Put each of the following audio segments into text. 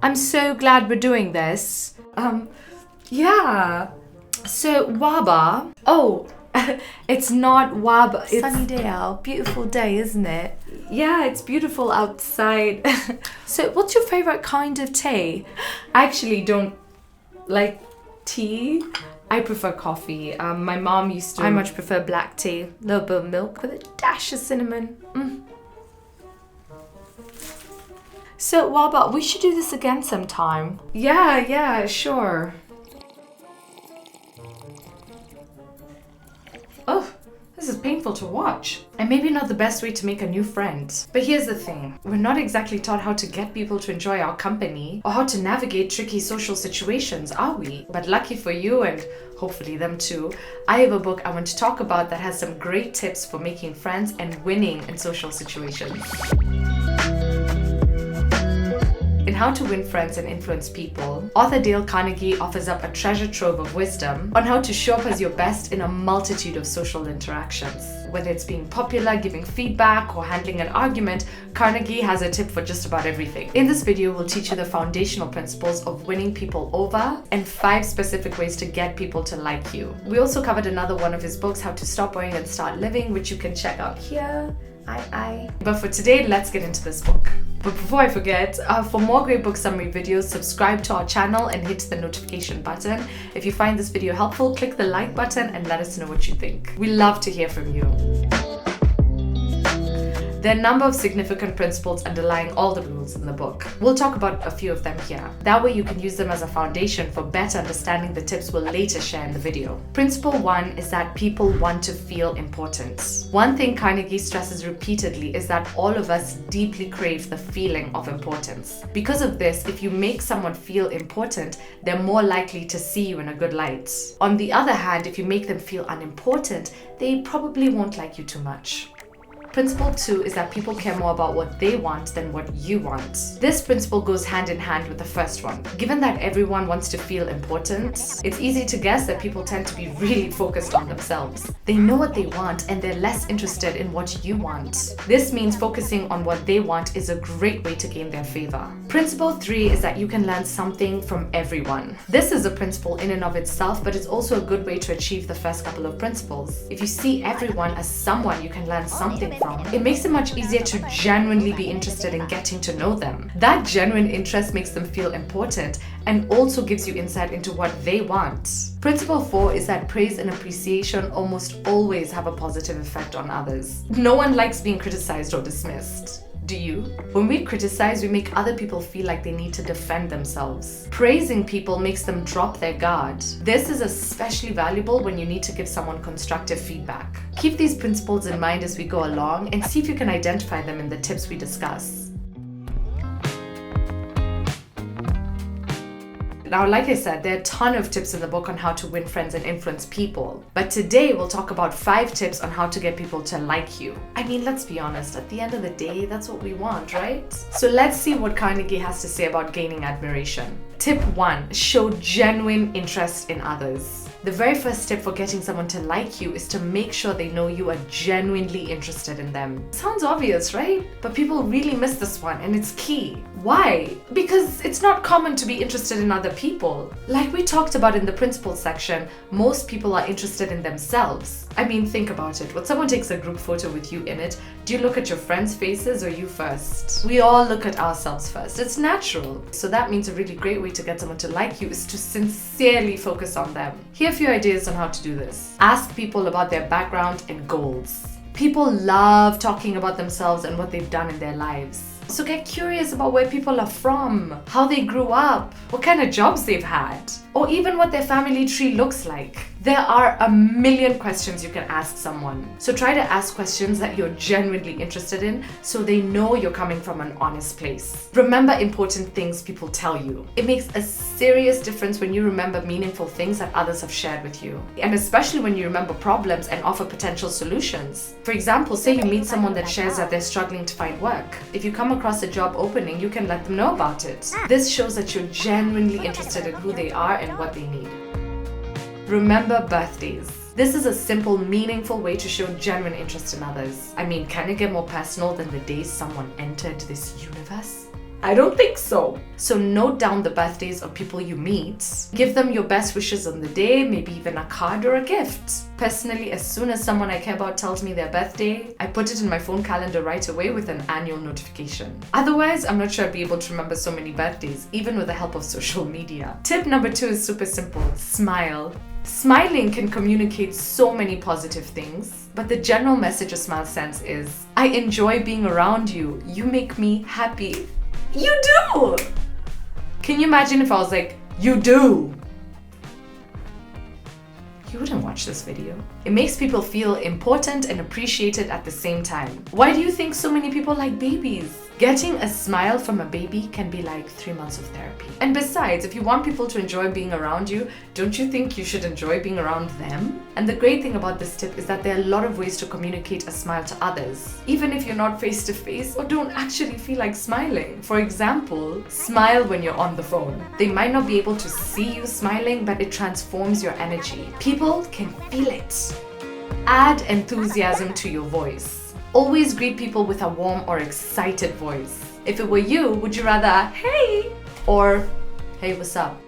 I'm so glad we're doing this. Yeah. So, Waba. Oh, it's not Waba. It's Sunny day out. Beautiful day, isn't it? Yeah, it's beautiful outside. So, what's your favorite kind of tea? I actually don't like tea. I prefer coffee. My mom used to. I much prefer black tea. A little bit of milk with a dash of cinnamon. So, Waba, we should do this again sometime. Yeah, sure. Oh, this is painful to watch. And maybe not the best way to make a new friend. But here's the thing. We're not exactly taught how to get people to enjoy our company or how to navigate tricky social situations, are we? But lucky for you, and hopefully them too, I have a book I want to talk about that has some great tips for making friends and winning in social situations. In How to Win Friends and Influence People, author Dale Carnegie offers up a treasure trove of wisdom on how to show up as your best in a multitude of social interactions. Whether it's being popular, giving feedback, or handling an argument, Carnegie has a tip for just about everything. In this video, we'll teach you the foundational principles of winning people over and 5 specific ways to get people to like you. We also covered another one of his books, How to Stop Worrying and Start Living, which you can check out here. But for today, let's get into this book. But before I forget, for more great book summary videos, subscribe to our channel and hit the notification button. If you find this video helpful, click the like button and let us know what you think. We love to hear from you. There are a number of significant principles underlying all the rules in the book. We'll talk about a few of them here. That way you can use them as a foundation for better understanding the tips we'll later share in the video. Principle 1 is that people want to feel important. One thing Carnegie stresses repeatedly is that all of us deeply crave the feeling of importance. Because of this, if you make someone feel important, they're more likely to see you in a good light. On the other hand, if you make them feel unimportant, they probably won't like you too much. Principle 2 is that people care more about what they want than what you want. This principle goes hand in hand with the first one. Given that everyone wants to feel important, it's easy to guess that people tend to be really focused on themselves. They know what they want and they're less interested in what you want. This means focusing on what they want is a great way to gain their favor. Principle 3 is that you can learn something from everyone. This is a principle in and of itself, but it's also a good way to achieve the first couple of principles. If you see everyone as someone you can learn something from, it makes it much easier to genuinely be interested in getting to know them. That genuine interest makes them feel important and also gives you insight into what they want. Principle 4 is that praise and appreciation almost always have a positive effect on others. No one likes being criticized or dismissed. Do you? When we criticize, we make other people feel like they need to defend themselves. Praising people makes them drop their guard. This is especially valuable when you need to give someone constructive feedback. Keep these principles in mind as we go along and see if you can identify them in the tips we discuss. Now, like I said, there are a ton of tips in the book on how to win friends and influence people. But today we'll talk about 5 tips on how to get people to like you. I mean, let's be honest, at the end of the day, that's what we want, right? So let's see what Carnegie has to say about gaining admiration. Tip 1, show genuine interest in others. The very first tip for getting someone to like you is to make sure they know you are genuinely interested in them. Sounds obvious, right? But people really miss this one, and it's key. Why? Because it's not common to be interested in other people. Like we talked about in the principles section, most people are interested in themselves. I mean, think about it. When someone takes a group photo with you in it, do you look at your friends' faces or you first? We all look at ourselves first. It's natural. So that means a really great way to get someone to like you is to sincerely focus on them. Here are a few ideas on how to do this. Ask people about their background and goals. People love talking about themselves and what they've done in their lives. So get curious about where people are from, how they grew up, what kind of jobs they've had, or even what their family tree looks like. There are a million questions you can ask someone. So try to ask questions that you're genuinely interested in so they know you're coming from an honest place. Remember important things people tell you. It makes a serious difference when you remember meaningful things that others have shared with you. And especially when you remember problems and offer potential solutions. For example, say you meet someone that shares that they're struggling to find work. If you come across a job opening, you can let them know about it. This shows that you're genuinely interested in who they are and what they need. Remember birthdays. This is a simple, meaningful way to show genuine interest in others. I mean, can it get more personal than the day someone entered this universe? I don't think so. So note down the birthdays of people you meet. Give them your best wishes on the day, maybe even a card or a gift. Personally, as soon as someone I care about tells me their birthday, I put it in my phone calendar right away with an annual notification. Otherwise, I'm not sure I'd be able to remember so many birthdays, even with the help of social media. Tip number 2 is super simple. Smile. Smiling can communicate so many positive things, but the general message a smile sends is, I enjoy being around you. You make me happy. You do! Can you imagine if I was like, you do? You wouldn't watch this video. It makes people feel important and appreciated at the same time. Why do you think so many people like babies? Getting a smile from a baby can be like 3 months of therapy. And besides, if you want people to enjoy being around you, don't you think you should enjoy being around them? And the great thing about this tip is that there are a lot of ways to communicate a smile to others, even if you're not face to face or don't actually feel like smiling. For example, smile when you're on the phone. They might not be able to see you smiling, but it transforms your energy. People can feel it. Add enthusiasm to your voice. Always greet people with a warm or excited voice. If it were you, would you rather, hey, or hey, what's up?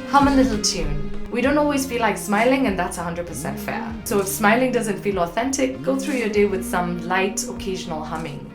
Hum a little tune. We don't always feel like smiling, and that's 100% fair. So if smiling doesn't feel authentic, go through your day with some light, occasional humming.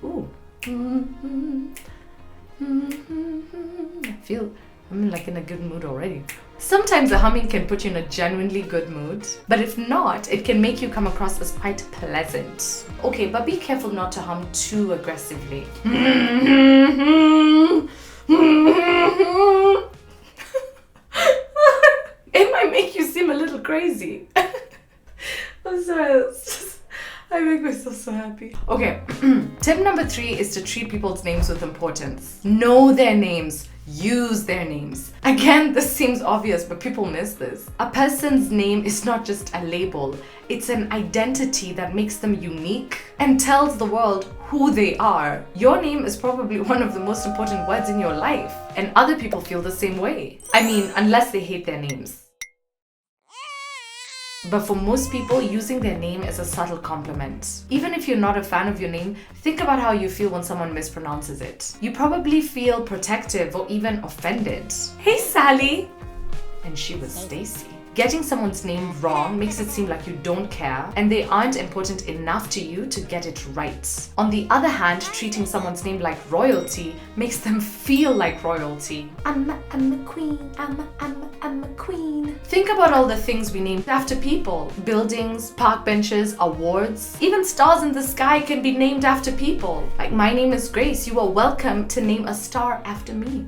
Ooh. I'm like in a good mood already. Sometimes the humming can put you in a genuinely good mood, but if not, it can make you come across as quite pleasant. Okay, but be careful not to hum too aggressively. It might make you seem a little crazy. I'm sorry, I make myself so happy. Okay, tip number 3 is to treat people's names with importance. Know their names. Use their names. Again, this seems obvious, but people miss this. A person's name is not just a label. It's an identity that makes them unique and tells the world who they are. Your name is probably one of the most important words in your life, and other people feel the same way. I mean, unless they hate their names. But for most people, using their name is a subtle compliment. Even if you're not a fan of your name, think about how you feel when someone mispronounces it. You probably feel protective or even offended. Hey, Sally! And she was Stacy. Getting someone's name wrong makes it seem like you don't care and they aren't important enough to you to get it right. On the other hand, treating someone's name like royalty makes them feel like royalty. I'm a queen, I'm a queen. Think about all the things we named after people. Buildings, park benches, awards. Even stars in the sky can be named after people. Like, my name is Grace. You are welcome to name a star after me.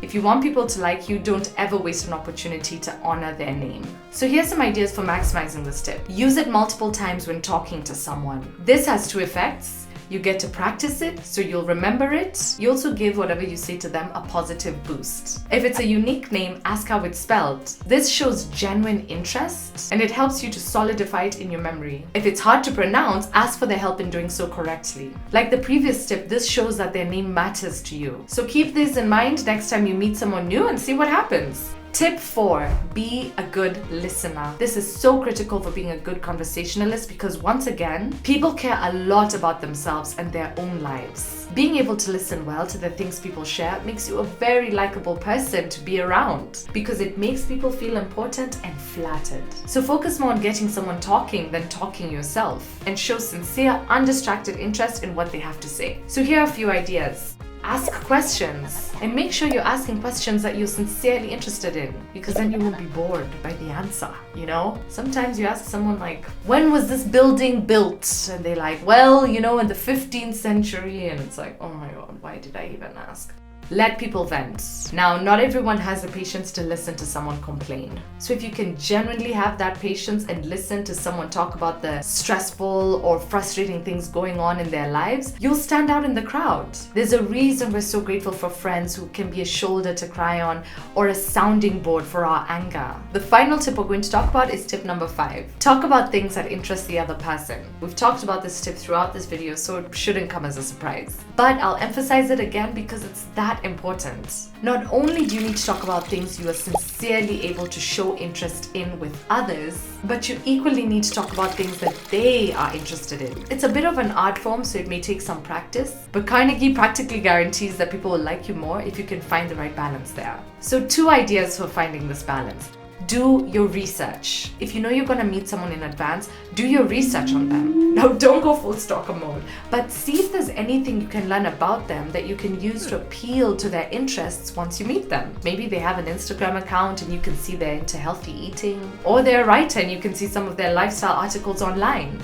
If you want people to like you, don't ever waste an opportunity to honor their name. So here's some ideas for maximizing this tip. Use it multiple times when talking to someone. This has 2 effects. You get to practice it, so you'll remember it. You also give whatever you say to them a positive boost. If it's a unique name, ask how it's spelled. This shows genuine interest, and it helps you to solidify it in your memory. If it's hard to pronounce, ask for their help in doing so correctly. Like the previous tip, this shows that their name matters to you. So keep this in mind next time you meet someone new and see what happens. Tip 4, be a good listener. This is so critical for being a good conversationalist because once again, people care a lot about themselves and their own lives. Being able to listen well to the things people share makes you a very likable person to be around because it makes people feel important and flattered. So focus more on getting someone talking than talking yourself and show sincere, undistracted interest in what they have to say. So here are a few ideas. Ask questions and make sure you're asking questions that you're sincerely interested in because then you won't be bored by the answer, you know? Sometimes you ask someone like, when was this building built? And they're like, well, you know, in the 15th century. And it's like, oh my God, why did I even ask? Let people vent. Now, not everyone has the patience to listen to someone complain. So if you can genuinely have that patience and listen to someone talk about the stressful or frustrating things going on in their lives, you'll stand out in the crowd. There's a reason we're so grateful for friends who can be a shoulder to cry on or a sounding board for our anger. The final tip we're going to talk about is tip number 5. Talk about things that interest the other person. We've talked about this tip throughout this video, so it shouldn't come as a surprise. But I'll emphasize it again because it's that that important. Not only do you need to talk about things you are sincerely able to show interest in with others, but you equally need to talk about things that they are interested in. It's a bit of an art form, so it may take some practice, but Carnegie practically guarantees that people will like you more if you can find the right balance there. So 2 ideas for finding this balance. Do your research. If you know you're going to meet someone in advance, do your research on them. Now, don't go full stalker mode, but see if there's anything you can learn about them that you can use to appeal to their interests once you meet them. Maybe they have an Instagram account and you can see they're into healthy eating, or they're a writer and you can see some of their lifestyle articles online.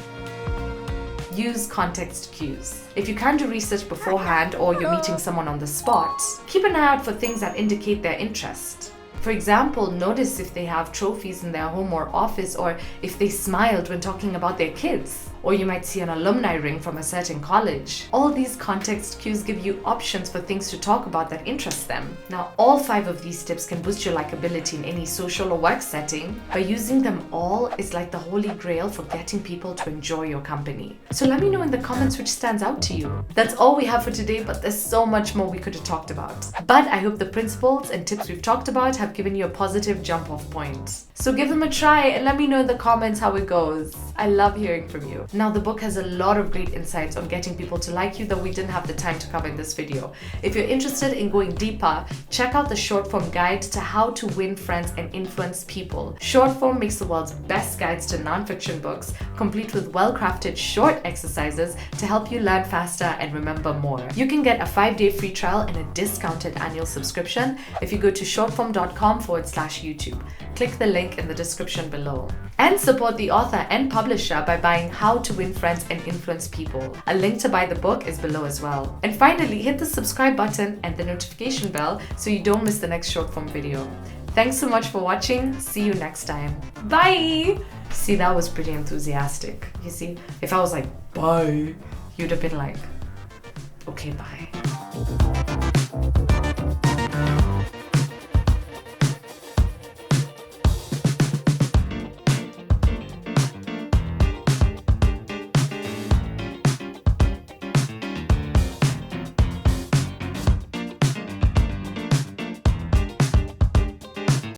Use context cues. If you can't do research beforehand or you're meeting someone on the spot, keep an eye out for things that indicate their interest. For example, notice if they have trophies in their home or office, or if they smiled when talking about their kids. Or you might see an alumni ring from a certain college. All these context cues give you options for things to talk about that interest them. Now, all 5 of these tips can boost your likability in any social or work setting. By using them all is like the holy grail for getting people to enjoy your company. So let me know in the comments which stands out to you. That's all we have for today, but there's so much more we could have talked about. But I hope the principles and tips we've talked about have given you a positive jump-off point. So give them a try and let me know in the comments how it goes. I love hearing from you. Now, the book has a lot of great insights on getting people to like you that we didn't have the time to cover in this video. If you're interested in going deeper, check out the Shortform guide to how to win friends and influence people. Shortform makes the world's best guides to nonfiction books, complete with well-crafted short exercises to help you learn faster and remember more. You can get a 5-day free trial and a discounted annual subscription if you go to shortform.com/YouTube. Click the link in the description below. And support the author and publisher by buying How to Win Friends and Influence People. A link to buy the book is below as well. And finally, hit the subscribe button and the notification bell so you don't miss the next Shortform video. Thanks so much for watching. See you next time. Bye! See, that was pretty enthusiastic. You see, if I was like, bye, you'd have been like, okay, bye.